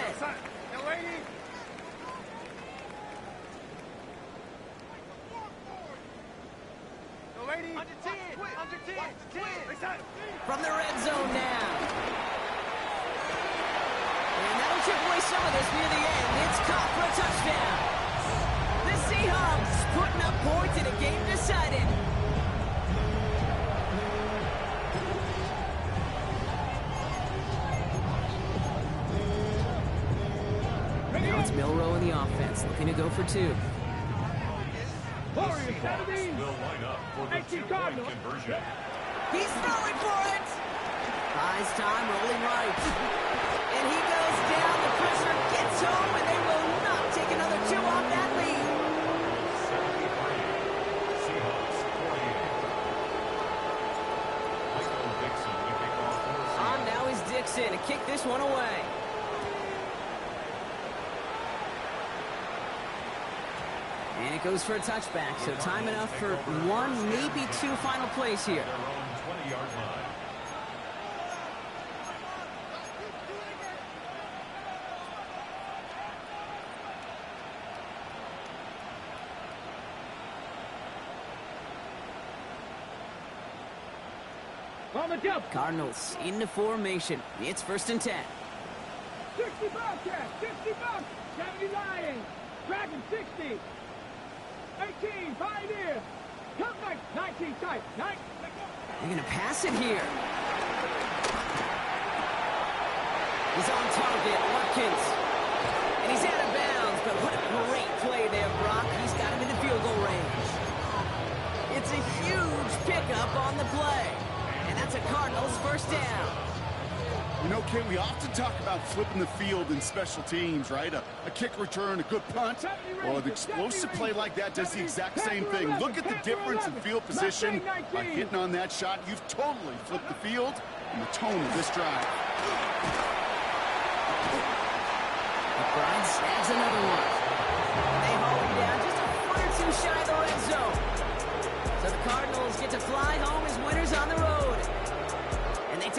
Speaker 2: From the red zone now. And that'll chip away some of this near the end. It's caught for a touchdown. The Seahawks putting up points in a game decided. Now it's Milrow in the offense, looking to go for two.
Speaker 5: Warriors 17.
Speaker 3: Will line up for the
Speaker 5: 18
Speaker 3: two-point
Speaker 5: Cardinals.
Speaker 3: conversion.
Speaker 2: He's throwing for it. Buys time, rolling right. And he goes down. The pressure gets home, and they will not take another two off that lead.
Speaker 3: 73. Seahawks 48. Michael Dixon to kick off for the
Speaker 2: On now is Dixon to kick this one away. And it goes for a touchback, so time enough for one, maybe two final plays here.
Speaker 3: their own 20-yard line.
Speaker 5: On the jump.
Speaker 2: Cardinals into formation. It's first and 10.
Speaker 5: 60 Bobcats, 60 Bucks, 70 Lions, Dragon 60, 18 Pioneer, Cutback 19 tight, 9.
Speaker 2: They're going to pass it here. He's on target, Watkins. And he's out of bounds, but what a great play there, Brock. He's got him in the field goal range. It's a huge pickup on the play. And that's a Cardinals first down.
Speaker 4: You know, Kate, we often talk about flipping the field in special teams, right? A kick return, a good punt. Well, an explosive play like that does the exact same thing. Look at the difference in field position. By hitting on that shot, you've totally flipped the field and the tone of this drive.
Speaker 2: McBride snags another one. They haul him down just a foot or two shy of the red zone. So the Cardinals get to fly home as winners on the road.